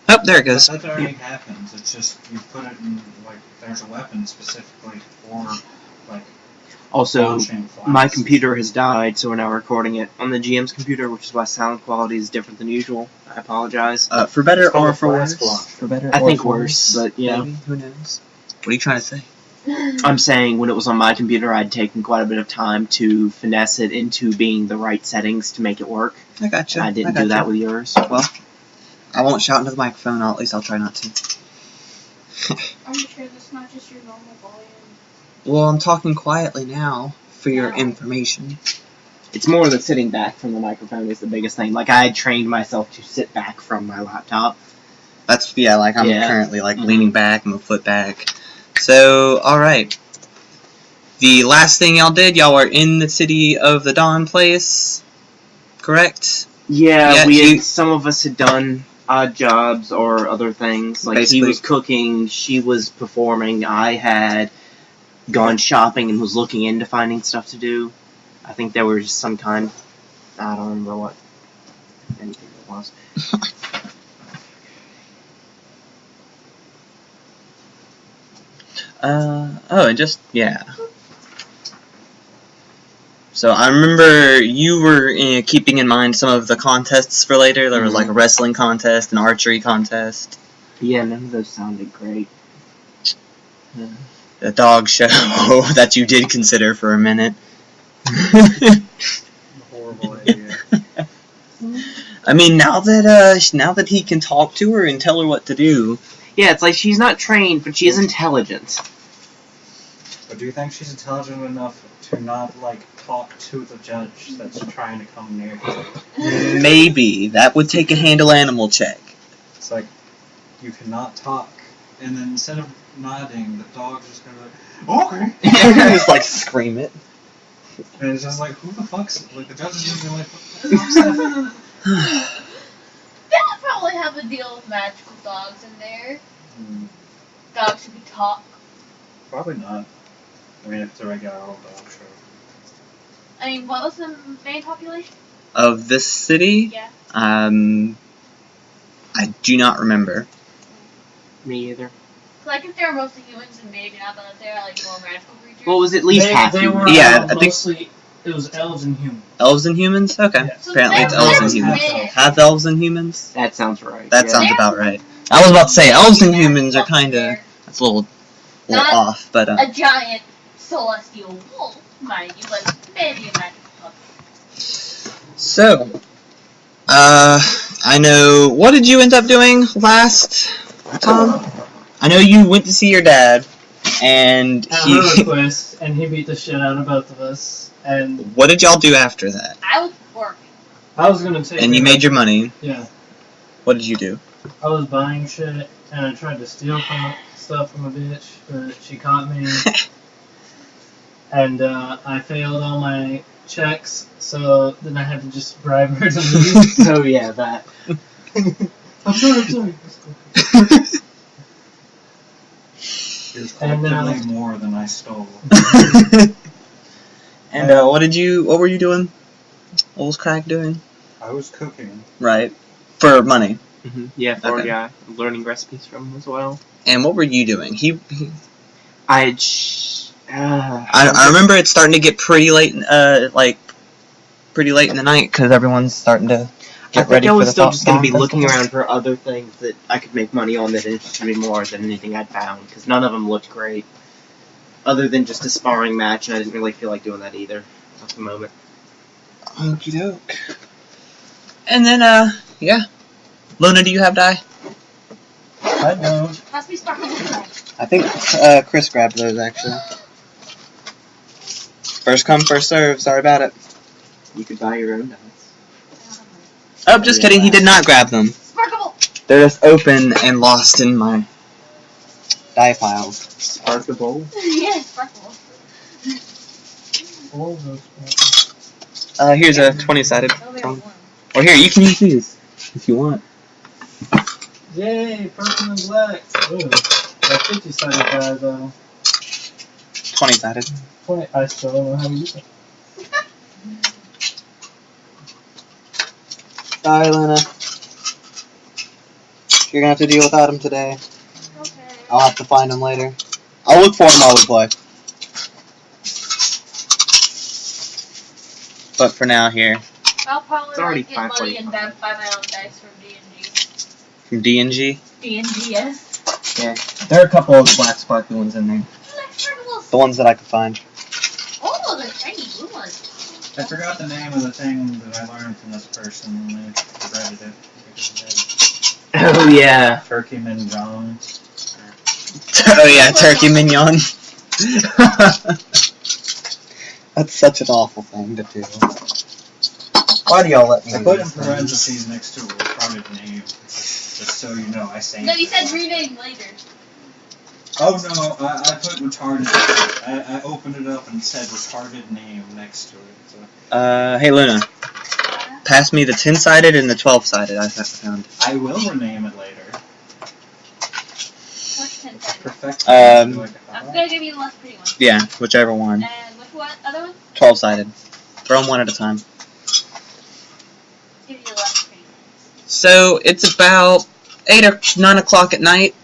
Oh, there it goes. But that already happens. It's just you put it in, like, there's a weapon specifically for, like, Also, launching my flasks. computer has died, so we're now recording it on the GM's computer, which is why sound quality is different than usual. I apologize. For better It's called or a for flask worse? launcher. For better I or think for worse, but yeah. Maybe. Who knows? What are you trying to say? I'm saying when it was on my computer, I'd taken quite a bit of time to finesse it into being the right settings to make it work. I gotcha. I didn't do that with yours. Well, I won't shout into the microphone. At least I'll try not to. Are you sure that's not just your normal volume? Well, I'm talking quietly now for your No. information. It's more that sitting back from the microphone is the biggest thing. Like, I had trained myself to sit back from my laptop. That's, yeah, like I'm Yeah. currently like leaning back, I'm a foot back. So, alright. The last thing y'all did, y'all were in the City of the Dawn place, correct? Yeah, Yeah, some of us had done odd jobs or other things. Like, Basically. he was cooking, she was performing, I had gone shopping and was looking into finding stuff to do. I think there was some kind, I don't remember what anything it was. And just, yeah. So I remember you were keeping in mind some of the contests for later. There was like a wrestling contest, an archery contest. Yeah, none of those sounded great. The dog show that you did consider for a minute. Horrible idea. I mean, now that he can talk to her and tell her what to do. Yeah, it's like she's not trained, but she is intelligent. But do you think she's intelligent enough to not, like, talk to the judge that's trying to come near her? Maybe that would take a handle animal check. It's like, you cannot talk, and then instead of nodding, the dog's just gonna be like, okay! Just like scream it. And it's just like, who the fuck's, like, the judge is just gonna be like, They'll probably have a deal with magical dogs in there. Dogs who can talk. Probably not. I mean, if it's a regular old dog show. I mean, what was the main population? Of this city? Yeah. I do not remember. Me either. Cause I think they were mostly humans and maybe not that they're like more magical creatures. Well, it was at least half They human. were Yeah, I think- mostly, it was elves and humans. Elves and humans? Okay. Yeah. So Apparently they're it's elves and less humans. men. Half elves and humans? That sounds right. That yeah. sounds They're about right. I was about to say, elves and humans are kinda... They're That's a little Not off, but... a giant celestial wolf, mind you, but maybe a magical puppy. So... I know... What did you end up doing last, Tom? I know you went to see your dad, and At he... her request, and he beat the shit out of both of us. And What did y'all do after that? I was working. I was gonna take. And you her- made your money. Yeah, What did you do? I was buying shit, and I tried to steal stuff from a bitch, but she caught me. And I failed all my checks, so then I had to just bribe her to leave. Oh yeah, that. I'm sorry. Here's And, collectively more than I stole. And what were you doing? What was Craig doing? I was cooking. Right. For money. Yeah, for Okay. yeah, learning recipes from him as well. And what were you doing? I remember it's starting to get pretty late, pretty late in the night, because everyone's starting to get ready I for was the still just going to be fall looking festival. around for other things that I could make money on that interested me more than anything I'd found, because none of them looked great. Other than just a sparring match, and I didn't really feel like doing that either at the moment. Okie doke. And then, yeah. Luna, do you have die? I don't. Must be sparkling tonight. I think Chris grabbed those, actually. First come, first serve. Sorry about it. You could buy your own dice. Oh, just kidding. He did not grab them. Sparkable! They're just open and lost in my die piles. Spark the bowl. Yeah, sparkable. All those. Here's a 20-sided. Oh, there's one. Or here, you can use these if you want. Yay, purple and black. Ooh, that 50-sided die though. 20-sided. 20. I still don't know how to use it. Bye, Luna. You're gonna have to deal without him today. Okay. I'll have to find him later. I'll look for him while we play. But for now, here. I'll probably It's already get money 5:45. and then buy my own dice from D&G. From D&G. D&G, yes. Yeah. There are a couple of black sparkly ones in there. The ones that I could find. Oh, they're tiny blue ones. I forgot the name of the thing that I learned from this person when I regretted it. Oh yeah. Turkey mignon. Oh yeah, turkey mignon. That's such an awful thing to do. Why do y'all let me? I put in use things? parentheses next to a retarded name, just so you know I say. No, you said rename later. Oh no, I put retarded. I opened it up and said retarded name next to it. So. Hey Luna, pass me the 10-sided and the 12-sided I found. I will rename it later. What's 10 cents? Perfect. I'm gonna give you the less pretty one. Yeah, whichever one. And which one? Other one? 12-sided. Throw them one at a time. Give you the less pretty one. So it's about 8 or 9 o'clock at night.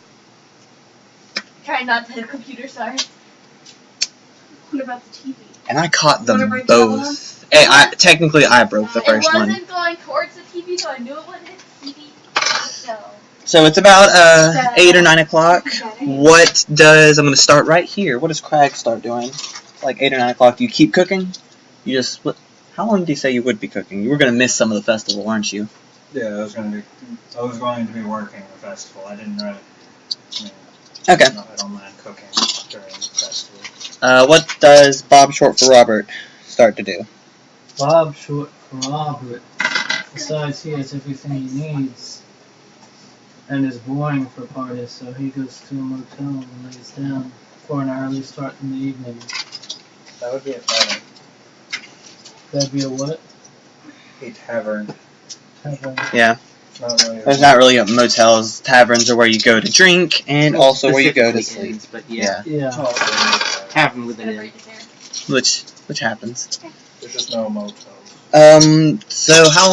Try not to hit the computer, sorry. What about the TV? And I caught them Wanna break that one? both. Hey, technically I broke the first It one. wasn't going towards the TV, so I knew it wouldn't hit the TV. So it's about 8 or 9 o'clock. What does, I'm going to start right here. What does Craig start doing? Like 8 or 9 o'clock. Do you keep cooking? You just split. How long did you say you would be cooking? You were going to miss some of the festival, weren't you? Yeah, I was going to be working the festival. I didn't really. Okay. No, I don't mind cooking during the festival. What does Bob Short for Robert start to do? Bob short for Robert. Besides, he has everything he needs. And is boring for parties, so he goes to a motel and lays down for an early start in the evening. That would be a tavern. That'd be a what? A tavern. Yeah. Not really. There's not really motels. Taverns are where you go to drink and also where you go to Specifically sleep. inns, But yeah. Yeah. Oh, Tavern with an Gonna inn. break it there. Which happens. there's just no motels. So how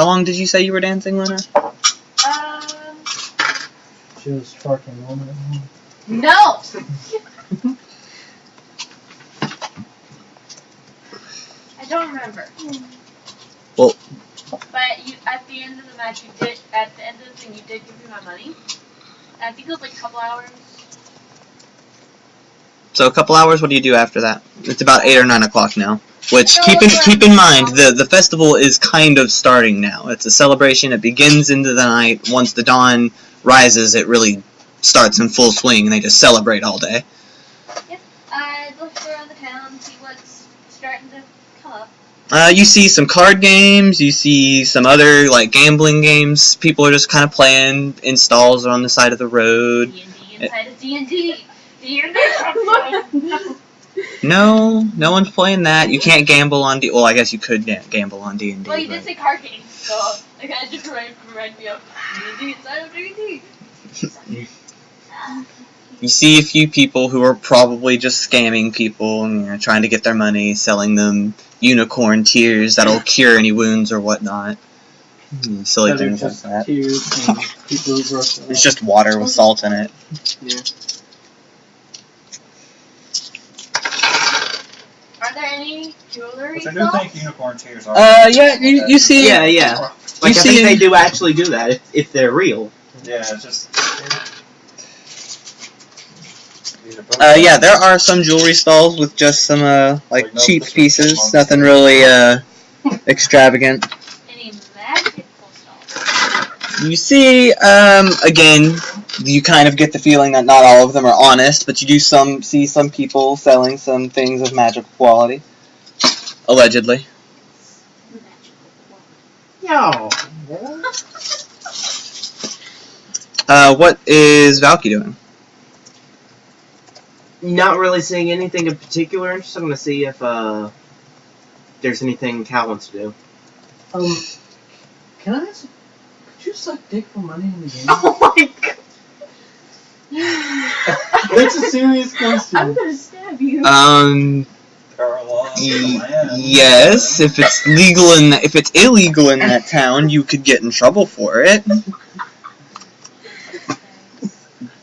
long did you say you were dancing, Luna? She was fucking woman. No! I don't remember. Well- But you, at the end of the match, at the end of the thing, you did give me my money. And I think it was like a couple hours. So a couple hours, what do you do after that? It's about 8 or 9 o'clock now. Which, keep in mind, the festival is kind of starting now. It's a celebration, it begins into the night. Once the dawn rises, it really starts in full swing, and they just celebrate all day. Yep. I looked around the town, see what's starting to come up. You see some card games, you see some other, like, gambling games. People are just kind of playing in stalls on the side of the road. D&D inside of D&D. D&D. No one's playing that. You can't gamble on well, I guess you could gamble on D&D. Well, you did but- say card games, so I kind of just remind me of D&D inside of D&D. You see a few people who are probably just scamming people and trying to get their money, selling them unicorn tears that'll cure any wounds or whatnot. Silly That are things like just that. tears and people who broke their It's just water with salt in it. Yeah. Are there any jewelry Which I do stalls? think unicorn tears are. Yeah, you see. Yeah, yeah. Like, I see think him- they do actually do that if they're real. Yeah, it's just. Yeah, there are some jewelry stalls with just some, like, no cheap Christmas pieces. monster. Nothing really, extravagant. Any magical stalls? You see, again, you kind of get the feeling that not all of them are honest, but you do see some people selling some things of magical quality. Allegedly. No. What is Valky doing? Not really seeing anything in particular. I'm just going to see if there's anything Cal wants to do. Can I ask, could you suck dick for money in the game? Oh my god. That's a serious question. I'm gonna stab you. There are laws in the land. Yes, if it's illegal in that town, you could get in trouble for it.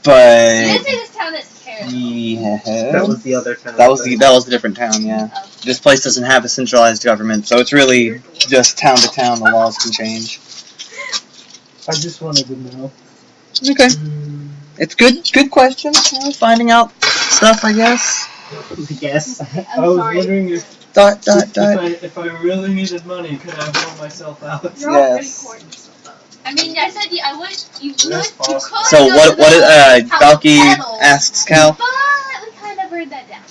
But You didn't say this town didn't care. yeah, That was the other town. that was a different town. Yeah, Oh. this place doesn't have a centralized government, so it's really just town to town. The laws can change. I just wanted to know. Okay, it's good question. You know, finding out stuff, I guess. Yes. I was wondering if Dot. I really needed money, could I blow myself out? You're Yes. already recording. I mean, I said I would. You would. Yes, You could. possible. So go what? to the What? house Valky pedal, asks Cal. But we kind of burned that down.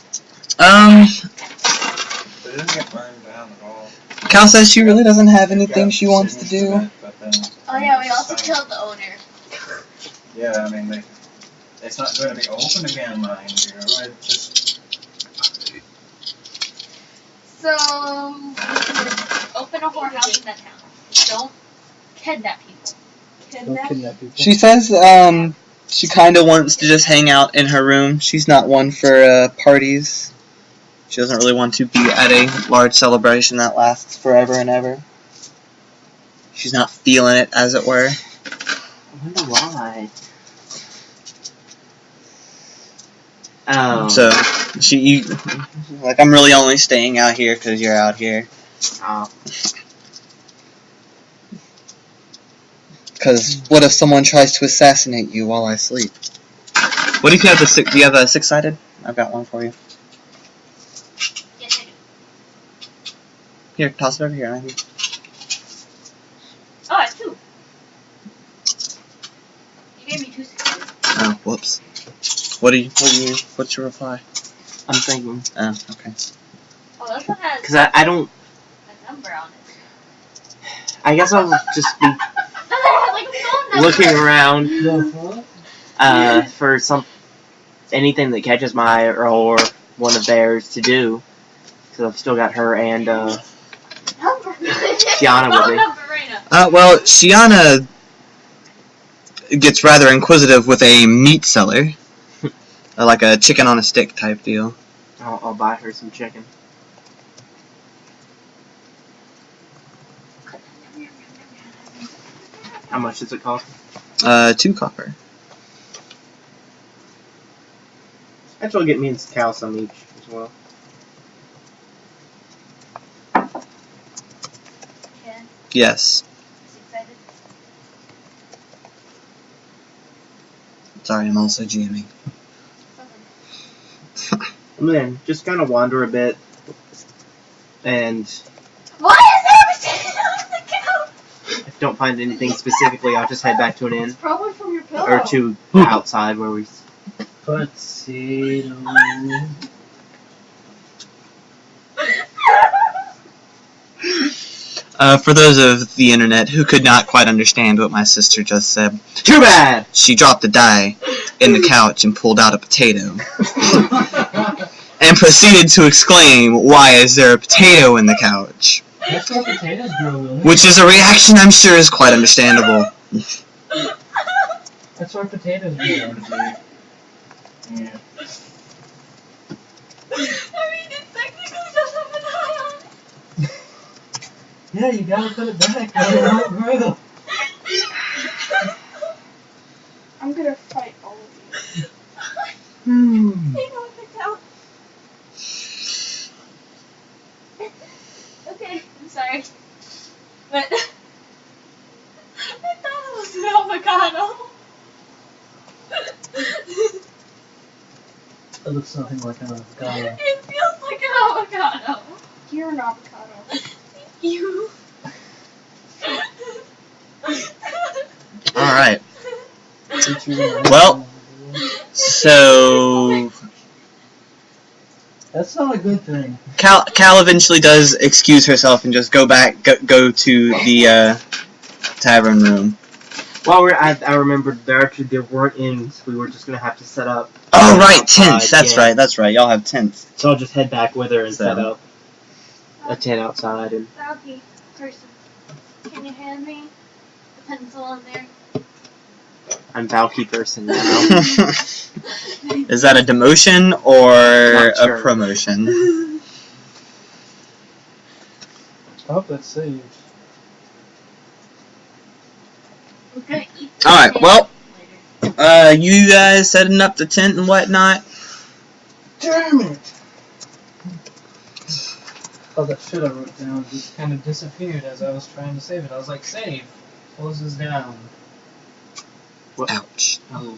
They didn't get burned down at all. Cal says she really doesn't have anything she wants to do. But then, Oh yeah, we also killed the owner. yeah, I mean, it's not going to be open again, mind you. It just So open a whorehouse in that town. Don't kidnap people. Don't kidnap people. She says she kind of wants to just hang out in her room. She's not one for parties. She doesn't really want to be at a large celebration that lasts forever and ever. She's not feeling it, as it were. I wonder why. Oh. So I'm really only staying out here because you're out here. Oh. Because what if someone tries to assassinate you while I sleep? What if you have do you have a six-sided? I've got one for you. Yes, I do. Here, toss it over here. Oh, I have two. You gave me 2 6. Oh, whoops. What's your reply? I'm thinking. Oh, okay. Oh, this one has Because I don't. a number on it. I guess I'll just be And then I have like a phone number. looking around The fuck? for anything that catches my eye or one of theirs to do. Because I've still got her and Number. Tiana with Phone me. number right now. Well, Shiana gets rather inquisitive with a meat seller. Like a chicken on a stick type deal. I'll buy her some chicken. How much does it cost? 2 copper. Actually, get me and Cal some each as well. Ken, Yes. is excited? Sorry, I'm also GMing. And then just kind of wander a bit, and Why is there a potato on the couch? if I don't find anything specifically, I'll just head back to an inn Probably from your pillow. or to outside where we. Potato. For those of the internet who could not quite understand what my sister just said, Too bad. she dropped a die in the couch and pulled out a potato. And proceeded to exclaim, "Why is there a potato in the couch?" That's where potatoes grow, really. Which is a reaction I'm sure is quite understandable. That's where potatoes grow. yeah. I mean, it technically does have an eye on it. Yeah, you gotta put it back or it won't grow. I'm gonna fight all of you. They don't pick out. Okay, I'm sorry. But I thought it was an avocado. It looks nothing like an avocado. It feels like an avocado. You're an avocado. Thank you. Alright. Well, so That's not a good thing. Cal eventually does excuse herself and just go to the tavern room. While I remembered there weren't inns. We were just gonna have to set up. Oh right, outside, tents. yeah. That's right. Y'all have tents. So I'll just head back with her and So. set up a tent outside and. Valky, person, can you hand me the pencil on there? I'm Valky person now. Is that a demotion or Not sure. a promotion? I hope that's saved. We're gonna eat Alright, well, later. You guys setting up the tent and whatnot? Damn it! Oh, that shit I wrote down just kind of disappeared as I was trying to save it. I was like, save! Closes down. Ouch. Oh.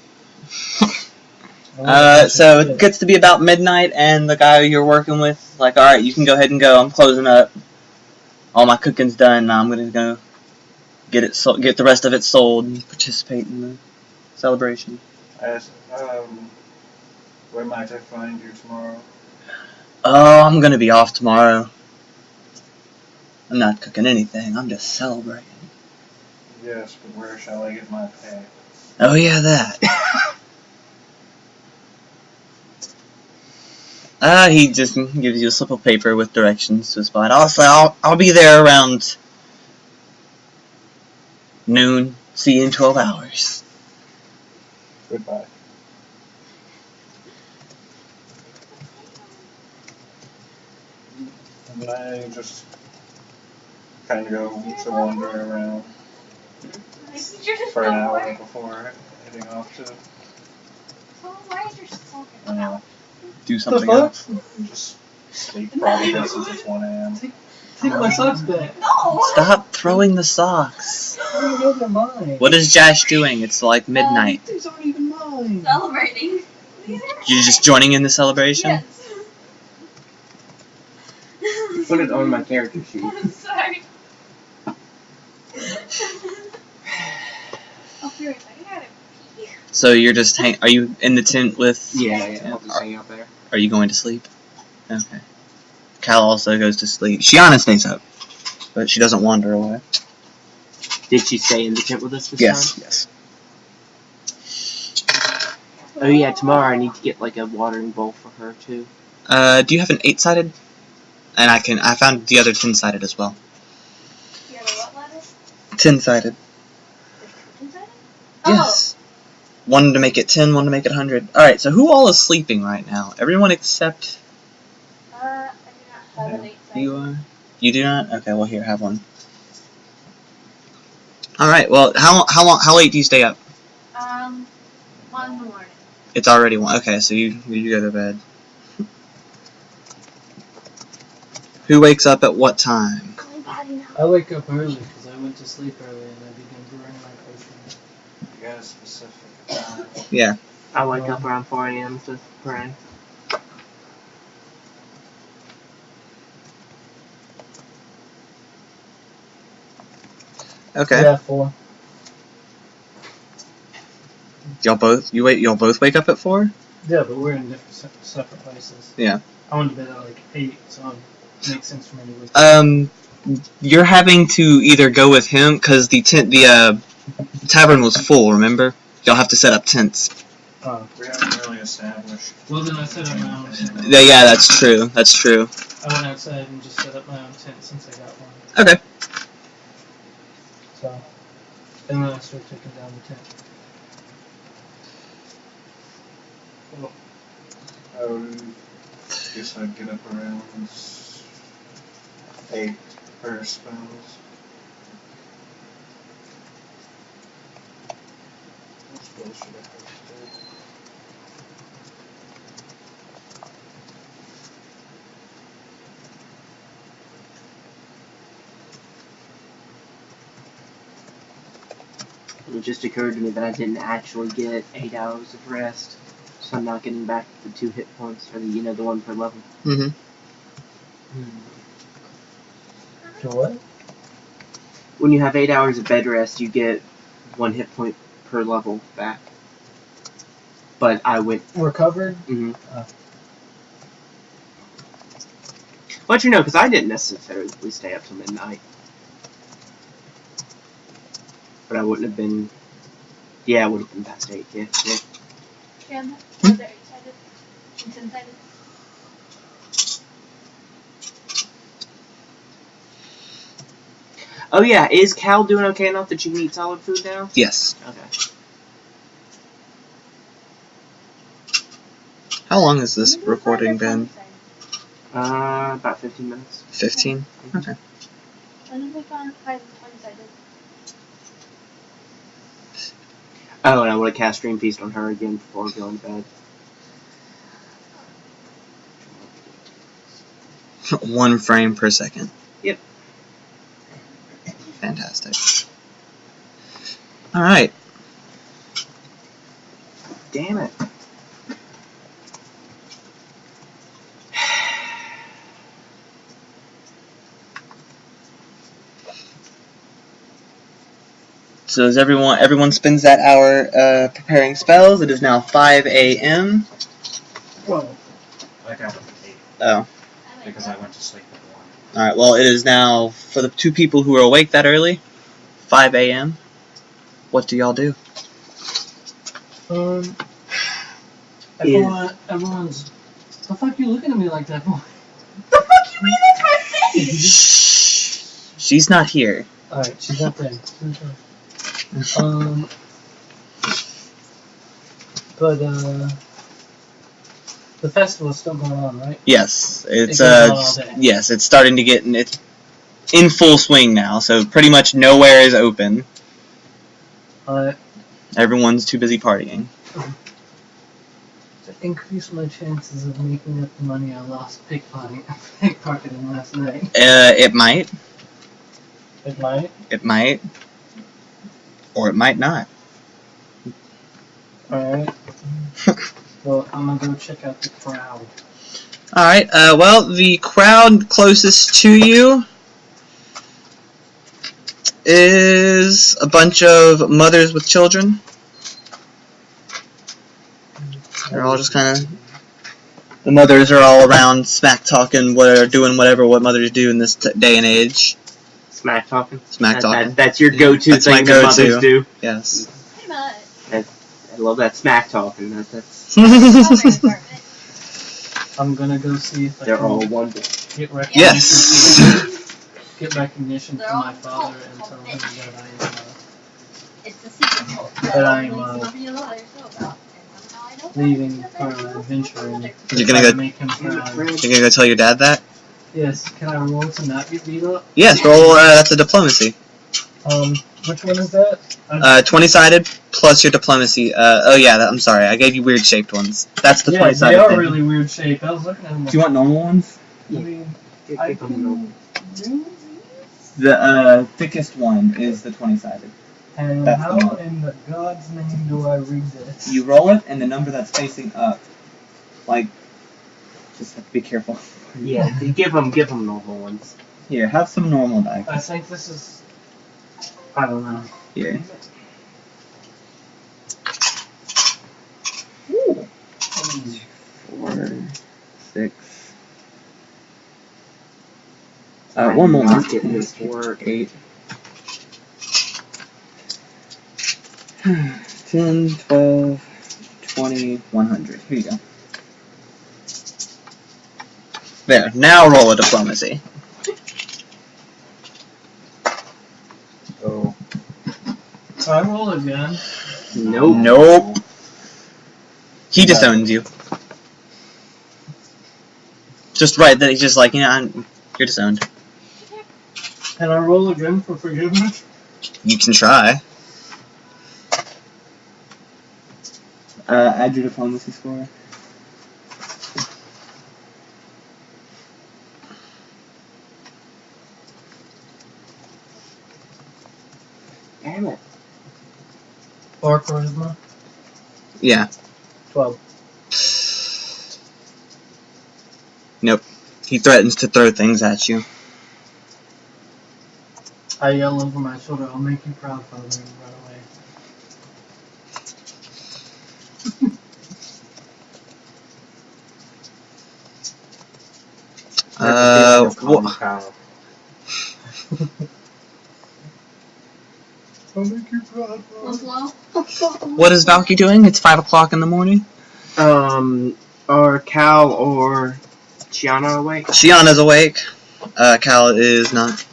So it gets to be about midnight, and the guy you're working with, like, alright, you can go ahead and go. I'm closing up. All my cooking's done. Now I'm gonna go get the rest of it sold, and participate in the celebration. Where might I find you tomorrow? Oh, I'm gonna be off tomorrow. I'm not cooking anything. I'm just celebrating. Yes, but where shall I get my pay? Oh yeah, that. He just gives you a slip of paper with directions to a spot. I'll be there around noon. See you in 12 hours. Goodbye. And I just kind of go to wander around for an hour before heading off to Why is your sock Do something fuck? else. just sleep probably since it's 1 a.m. Take my socks back. No! Stop throwing the socks. Oh, they're mine. What is Josh doing? It's like midnight. These aren't even mine. Celebrating. You're just joining in the celebration? Yes. Put it on my character sheet. I'm sorry. I'll be right back. I gotta pee. So you're just are you in the tent with... Yeah, I'll just hang out there. Are you going to sleep? Okay. Cal also goes to sleep. Shiana stays up, but she doesn't wander away. Did she stay in the tent with us this Yes, time? yes. Oh yeah, tomorrow I need to get like a watering bowl for her too. Do you have an 8-sided? And I found the other 10-sided as well. You have a what ladder? 10-sided. There's 10-sided? Yes. One to make it 10, one to make it 100. Alright, so who all is sleeping right now? Everyone except... I do not have an 8-sided. You are? You do not? Okay, well here, have one. Alright, well, how late do you stay up? 1 in the morning. It's already 1. Okay, so you go to bed. Who wakes up at what time? My body now. I wake up early because I went to sleep early and I began brewing my potion. You got a specific time. Yeah. I wake up around 4 a.m. to pray. Okay. Yeah, 4. Y'all both wake up at 4? Yeah, but we're in different separate places. Yeah. I went to bed at like 8, so it makes sense for me to wake up. You're having to either go with him because the tavern was full. Remember, y'all have to set up tents. We haven't really established. Well, then I set up my own tent. Yeah, that's true. That's true. I went outside and just set up my own tent since I got one. Okay. So, and then I started taking down the tent. I guess I'd get up around 8 per spells. What spells should I have today? It just occurred to me that I didn't actually get 8 hours of rest, so I'm not getting back the 2 hit points, or the 1 per level. Mm-hmm. To what? When you have 8 hours of bed rest, you get 1 hit point per level back. But I went. Recovered? Mm-hmm. But because I didn't necessarily stay up till midnight. But I wouldn't have been. Yeah, it would have been past 8. Yeah. Yeah, they're 8-sided and 10-sided. Oh yeah, is Cal doing okay enough that you can eat solid food now? Yes. Okay. How long has this recording been? About 15 minutes. 15? Okay. When did we find 20-sided? Oh, and I want to cast Dream Feast on her again before going to bed. 1 frame per second. Yep. Fantastic. Alright. Damn it. So as everyone spends that hour preparing spells, it is now 5 a.m. Well, I got up at 8 Oh. because I went to sleep at 1. Alright, well it is now, for the 2 people who are awake that early, 5 a.m. What do y'all do? Everyone's. The fuck you looking at me like that for? The fuck you mean? That's my face! Shh. She's not here. Alright, she's not there. But the festival's still going on, right? Yes, it's It goes on all day. yes, it's starting to get it's in full swing now. So pretty much nowhere is open. Everyone's too busy partying. To increase my chances of making up the money I lost pickpocketing last night. It might. It might. It might. Or it might not. Alright. Well, I'm gonna go check out the crowd. Alright, well, the crowd closest to you is a bunch of mothers with children. They're all just kind of... The mothers are all around smack talking, doing whatever what mothers do in this day and age. Smack talking? Smack talking. That's your go-to That's my thing that mothers go-to. do. Yes. Pretty much. I love that smack talking. That's I'm gonna go see if I they're can all one. get recognition. Yes. Get recognition from my father and tell him It's the secret. that I'm leaving for an adventure and You're gonna go. make him proud. You're gonna go tell your dad that? Yes, can I roll to not get beat up? Yes. Roll. That's a diplomacy. Which one is that? 20-sided plus your diplomacy. Oh yeah. I'm sorry. I gave you weird shaped ones. That's the 20-sided they are thing. really weird shape. I was looking at them. Do you want normal ones? I mean, I can do The thickest one is the 20-sided. And That's how the one. in the God's name do I read this? You roll it, and the number that's facing up, like, just have to be careful. Yeah, give them normal ones. Here, have some normal dice. I think this is. I don't know. Here. Ooh. 4, 6. One more. Not getting this to work. 8. 10, 12, 20, 100. Here you go. There. Now roll a diplomacy. Oh. So I roll again. Nope. Nope. He disowns you. Just right that he's just like, you're disowned. And I roll again for forgiveness. You can try. Add your diplomacy score. Damn it. Or charisma. Yeah. 12. Nope. He threatens to throw things at you. I yell over my shoulder, I'll make you proud, Father, and run away. Cow. I'll make you proud, Father. What is Valky doing? It's 5 o'clock in the morning. Are Cal or Chiana awake? Shiana's awake. Cal is not.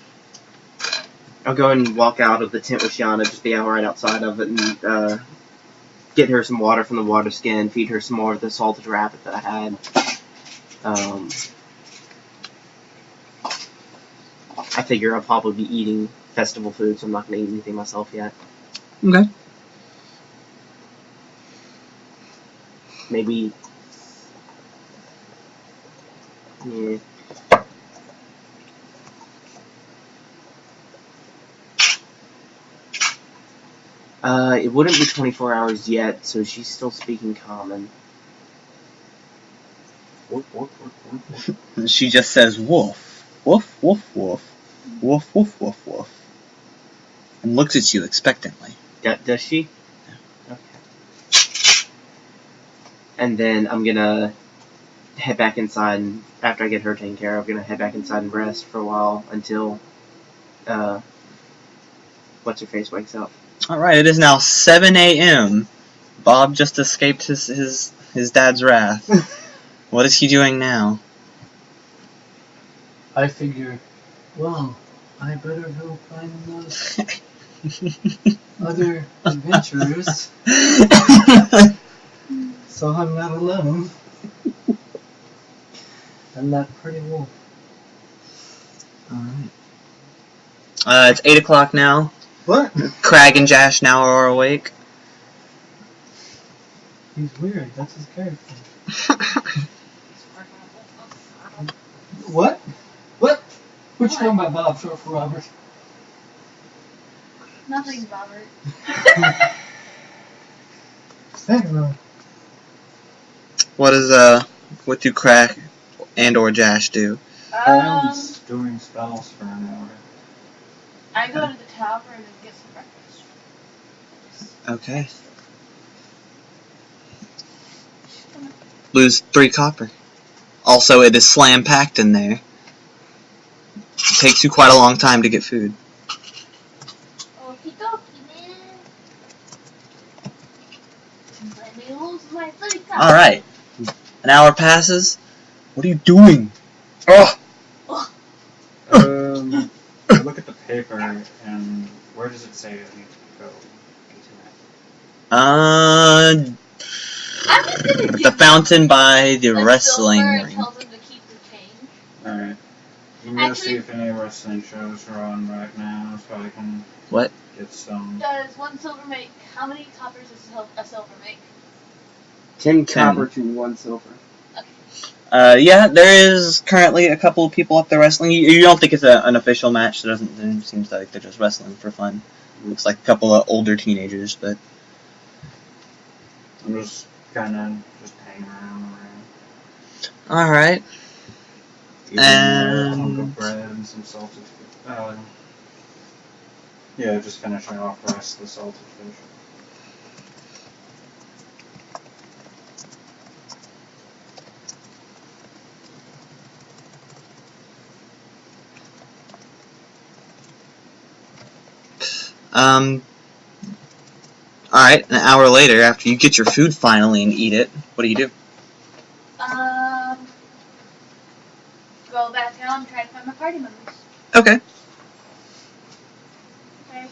I'll go and walk out of the tent with Shiana, just be out right outside of it, and get her some water from the water skin, feed her some more of the salted rabbit that I had. I figure I'll probably be eating festival food, so I'm not going to eat anything myself yet. Okay. Maybe. Yeah. It wouldn't be 24 hours yet, so she's still speaking common. She just says woof, woof, woof, woof, woof, woof, woof, woof, and looks at you expectantly. Does she? Yeah. Okay. And then I'm gonna head back inside, and after I get her taken care of, I'm gonna head back inside and rest for a while until, what's-her-face wakes up. Alright, it is now 7 a.m. Bob just escaped his dad's wrath. What is he doing now? I figure, well, I better go find those other adventurers so I'm not alone. And that pretty wolf. Alright. It's 8 o'clock now. What? Crag and Jash now are awake. He's weird, that's his character. What? What? What you talking about, Bob, short for Robert? Nothing, Robert. What do Crag and or Jash do? I'm just doing spells for an hour. I go to the tavern and get some breakfast. Okay. Lose 3 copper. Also, it is slam packed in there. It takes you quite a long time to get food. Okie dokie, man. Let me lose my 3 copper. Alright. An hour passes. What are you doing? Oh! I look at the paper, and where does it say I need to go? The fountain by the wrestling ring. Tells them to keep the change. Alright. I'm gonna see if any wrestling shows are on right now, so I can What? get some. Does 1 silver make, how many coppers does a silver make? 10 copper to 1 silver. Yeah, there is currently a couple of people at the wrestling. You don't think it's an official match? It seems like they're just wrestling for fun. Looks like a couple of older teenagers, but I'm just kinda hanging around. alright. Eating a hunk of bread and some salted fish. Yeah, just finishing off the rest of the salted fish. Alright, an hour later, after you get your food finally and eat it, what do you do? Go back down and try to find my party members. Okay. Okay.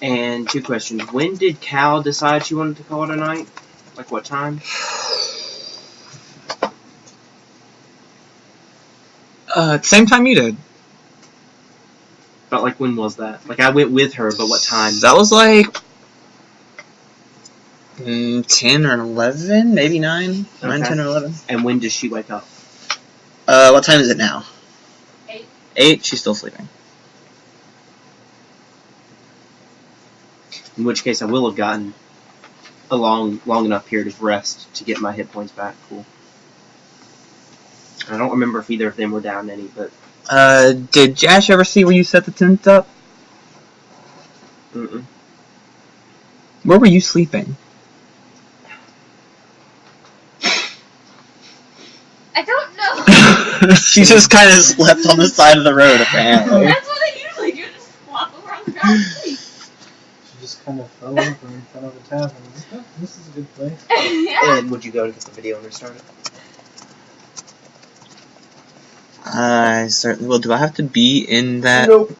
And 2 questions. When did Cal decide she wanted to call it a night? Like what time? Same time you did. But like when was that? Like I went with her, but what time? That was like 10 or 11, maybe 9, 9, 10 or 11. And when does she wake up? What time is it now? 8. 8? She's still sleeping. In which case I will have gotten a long enough period of rest to get my hit points back. Cool. I don't remember if either of them were down any, but... Did Jash ever see where you set the tent up? Mm-mm. Where were you sleeping? I don't know. She just kind of slept on the side of the road, apparently. That's what I usually do, just flop over on the ground and sleep. She just kind of fell over in front of the tavern. This is a good place. Yeah. And would you go and get the video and restart it? I certainly will. Do I have to be in that? Nope.